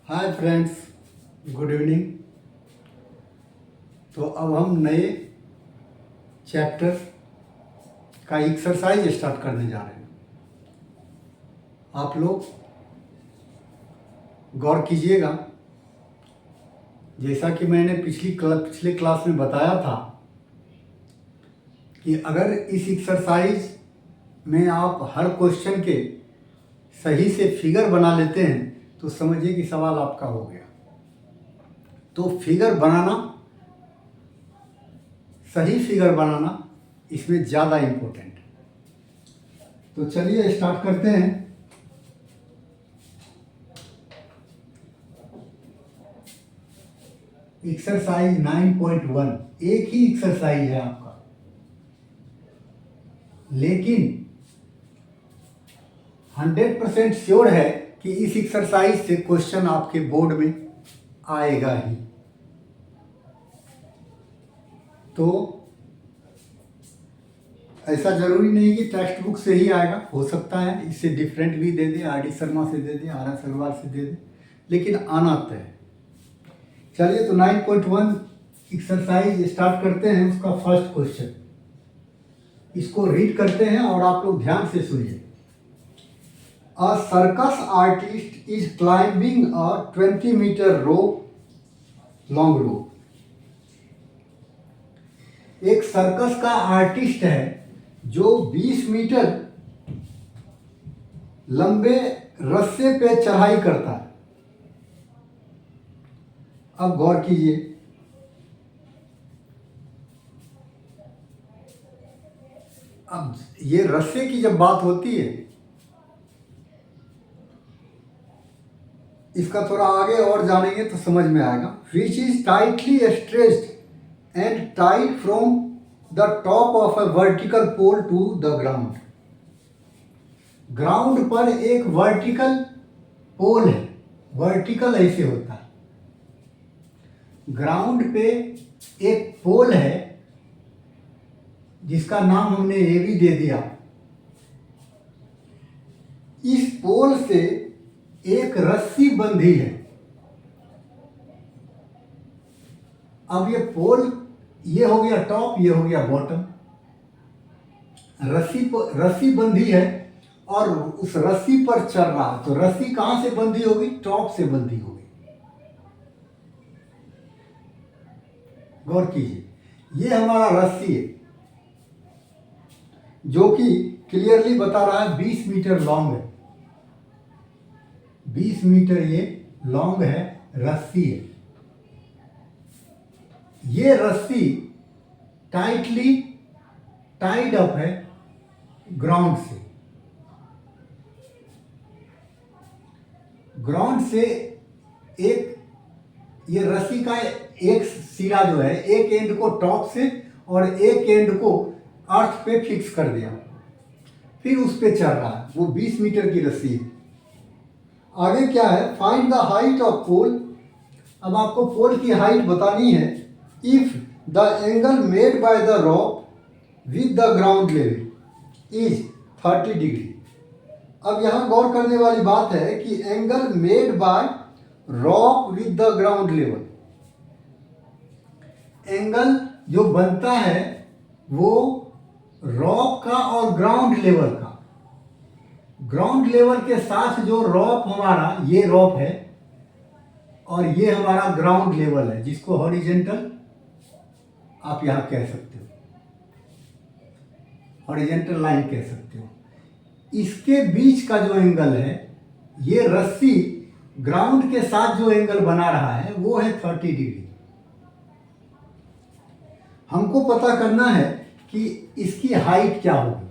Hi friends, good evening. तो अब हम नए चैप्टर का एक्सरसाइज स्टार्ट करने जा रहे हैं। आप लोग गौर कीजिएगा, जैसा कि मैंने पिछले क्लास में बताया था कि अगर इस एक्सरसाइज में आप हर क्वेश्चन के सही से फिगर बना लेते हैं तो समझिए कि सवाल आपका हो गया। तो फिगर बनाना, सही फिगर बनाना इसमें ज़्यादा इम्पोर्टेंट है। तो चलिए स्टार्ट करते हैं। एक्सरसाइज 9.1 एक ही एक्सरसाइज है आपका, लेकिन 100% श्योर है कि इस एक्सरसाइज से क्वेश्चन आपके बोर्ड में आएगा ही। तो ऐसा जरूरी नहीं कि टेक्स्ट बुक से ही आएगा, हो सकता है इससे डिफरेंट भी दे दे, आर डी शर्मा से दे दे, आर एस अग्रवाल से दे दे, लेकिन आना तय है। चलिए तो 9.1 एक्सरसाइज स्टार्ट करते हैं। उसका फर्स्ट क्वेश्चन, इसको रीड करते हैं और आप लोग ध्यान से सुनिए। A circus artist is climbing a 20-meter long rope. एक सर्कस का आर्टिस्ट है जो 20 मीटर लंबे रस्से पे चढ़ाई करता है। अब गौर कीजिए, अब ये रस्से की जब बात होती है, इसका थोड़ा आगे और जानेंगे तो समझ में आएगा। Which is tightly stretched and tied from the top of a vertical pole to the ground. Ground पर एक वर्टिकल पोल है। वर्टिकल ऐसे होता है, ग्राउंड पे एक पोल है जिसका नाम हमने ये भी दे दिया। इस पोल से एक रस्सी बंधी है। अब ये पोल, ये हो गया टॉप, ये हो गया बॉटम। रस्सी बंधी है और उस रस्सी पर चल रहा है। तो रस्सी कहां से बंधी होगी? टॉप से बंधी होगी। गौर कीजिए, ये हमारा रस्सी है जो कि क्लियरली बता रहा है 20 मीटर लॉन्ग है। 20 मीटर ये लॉन्ग है, रस्सी है। ये रस्सी टाइटली टाइड अप है ग्राउंड से। ग्राउंड से एक, ये रस्सी का एक सिरा जो है, एक एंड को टॉप से और एक एंड को अर्थ पे फिक्स कर दिया, फिर उस पे चल रहा है। वो 20 मीटर की रस्सी है। आगे क्या है? Find the height of pole. अब आपको पोल की हाइट बतानी है। If the angle made by the rope with the ground level is 30 degree. अब यहां गौर करने वाली बात है कि angle made by rope with the ground level, angle जो बनता है वो रॉप का और ग्राउंड लेवल का। ग्राउंड लेवल के साथ जो रॉप हमारा, ये रॉप है और ये हमारा ग्राउंड लेवल है, जिसको हॉरिजेंटल आप यहां कह सकते हो, हॉरिजेंटल लाइन कह सकते हो। इसके बीच का जो एंगल है, ये रस्सी ग्राउंड के साथ जो एंगल बना रहा है वो है 30 डिग्री। हमको पता करना है कि इसकी हाइट क्या होगी।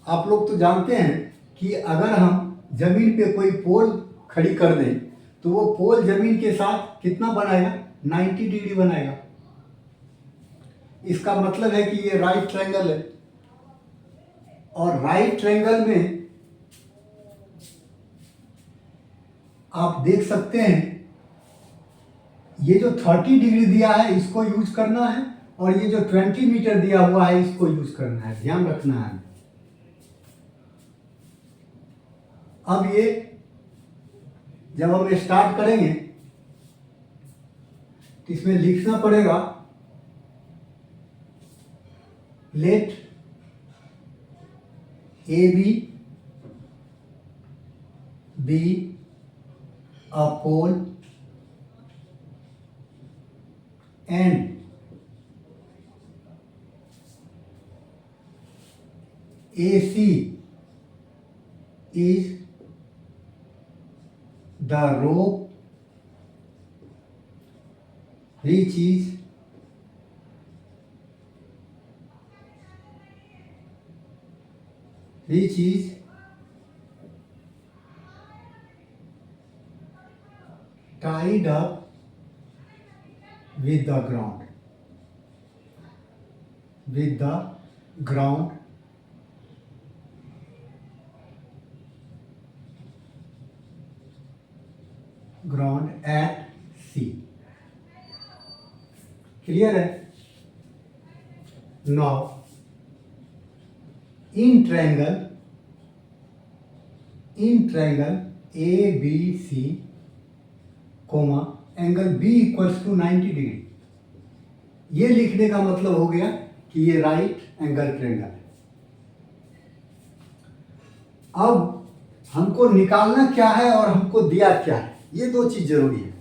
आप लोग तो जानते हैं कि अगर हम जमीन पे कोई पोल खड़ी कर दें तो वो पोल जमीन के साथ कितना बनाएगा? 90 डिग्री बनाएगा। इसका मतलब है कि ये राइट ट्रायंगल है, और राइट ट्रायंगल में आप देख सकते हैं ये जो 30 डिग्री दिया है इसको यूज करना है, और ये जो 20 मीटर दिया हुआ है इसको यूज करना है। ध्यान रखना है। अब ये जब हम स्टार्ट करेंगे तो इसमें लिखना पड़ेगा let A B a pole and AC is the rope which is tied up with the ground at C. Clear है? Now in triangle A B C comma angle B equals to 90 degree, ये लिखने का मतलब हो गया कि ये right angle triangle है। अब हमको निकालना क्या है और हमको दिया क्या है, ये दो चीज जरूरी है।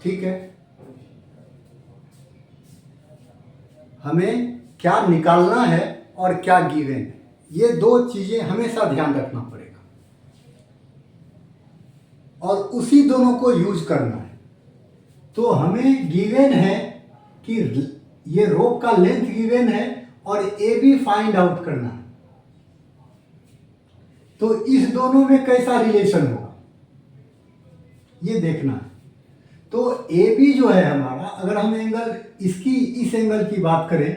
ठीक है, हमें क्या निकालना है और क्या गिवन है, ये दो चीजें हमेशा ध्यान रखना पड़ेगा और उसी दोनों को यूज करना है। तो हमें गिवन है कि ये रोप का लेंथ गिवन है और ए बी फाइंड आउट करना है। तो इस दोनों में कैसा रिलेशन होगा ये देखना है। तो ए बी जो है हमारा, अगर हम एंगल इस एंगल की बात करें,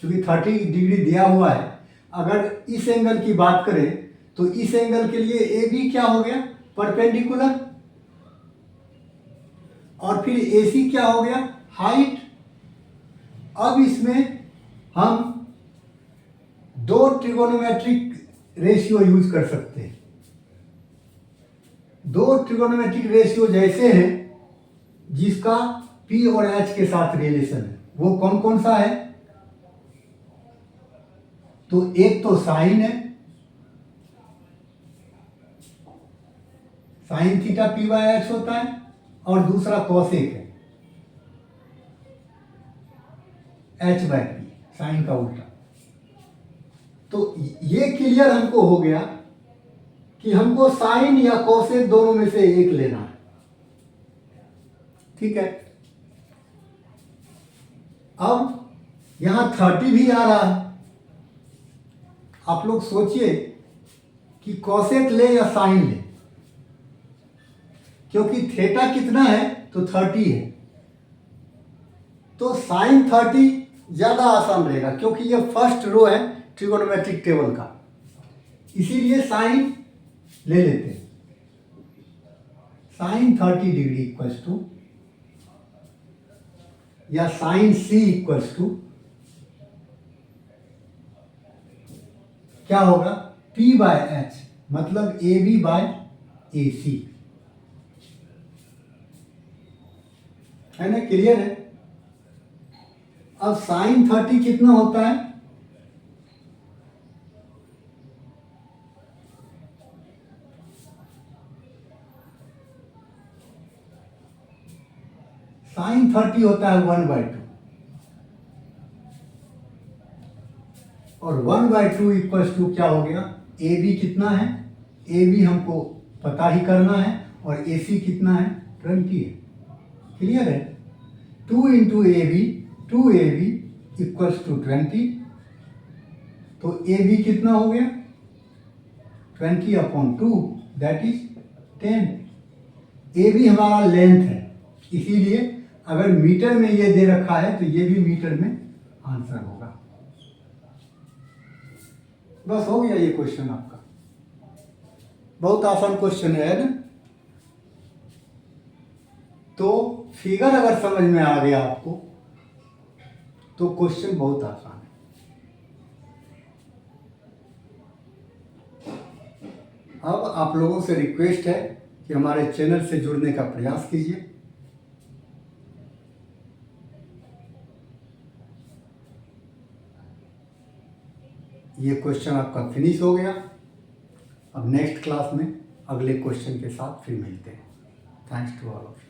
क्योंकि 30 डिग्री दिया हुआ है, अगर इस एंगल की बात करें तो इस एंगल के लिए ए बी क्या हो गया, परपेंडिकुलर, और फिर ए सी क्या हो गया, हाइट। अब इसमें हम दो ट्रिगोनोमेट्रिक रेशियो यूज कर सकते हैं। दो ट्रिगोनोमेट्रिक रेशियो जैसे हैं जिसका पी और एच के साथ रिलेशन है, वो कौन कौन सा है? तो एक तो साइन है, sine theta P by H होता है, और दूसरा कॉसेक है, एच बाय पी, साइन का उल्टा। तो ये क्लियर हमको हो गया कि हमको साइन या कॉसेक दोनों में से एक लेना है। ठीक है, अब यहां 30 भी आ रहा है। आप लोग सोचिए कि कॉसेक ले या साइन ले, क्योंकि थीटा कितना है तो 30 है, तो साइन 30 ज्यादा आसान रहेगा, क्योंकि ये फर्स्ट रो है ट्रिगोनोमेट्रिक टेबल का, इसीलिए साइन ले लेते हैं। साइन 30 डिग्री इक्वल्स टू, या साइन सी इक्वल्स टू क्या होगा, पी बाय एच, मतलब ए बी बाय ए सी, है ना? क्लियर है? अब साइन 30 कितना होता है, साइन 30 होता है 1/2, और 1/2 इक्वल्स टू क्या हो गया, ए बी कितना है, ए बी हमको पता ही करना है, और ए सी कितना है, 20 है। क्लियर है? 2 into A B, 2ab equals to 20, तो ए बी कितना हो गया, 20/2, दैट इज 10। ए बी हमारा लेंथ है, इसीलिए अगर मीटर में ये दे रखा है तो ये भी मीटर में आंसर होगा। बस हो गया ये क्वेश्चन आपका, बहुत आसान क्वेश्चन है ना? तो फिगर अगर समझ में आ गया आपको तो क्वेश्चन बहुत आसान है। अब आप लोगों से रिक्वेस्ट है कि हमारे चैनल से जुड़ने का प्रयास कीजिए। ये क्वेश्चन आपका फिनिश हो गया। अब नेक्स्ट क्लास में अगले क्वेश्चन के साथ फिर मिलते हैं। Thanks to all of you.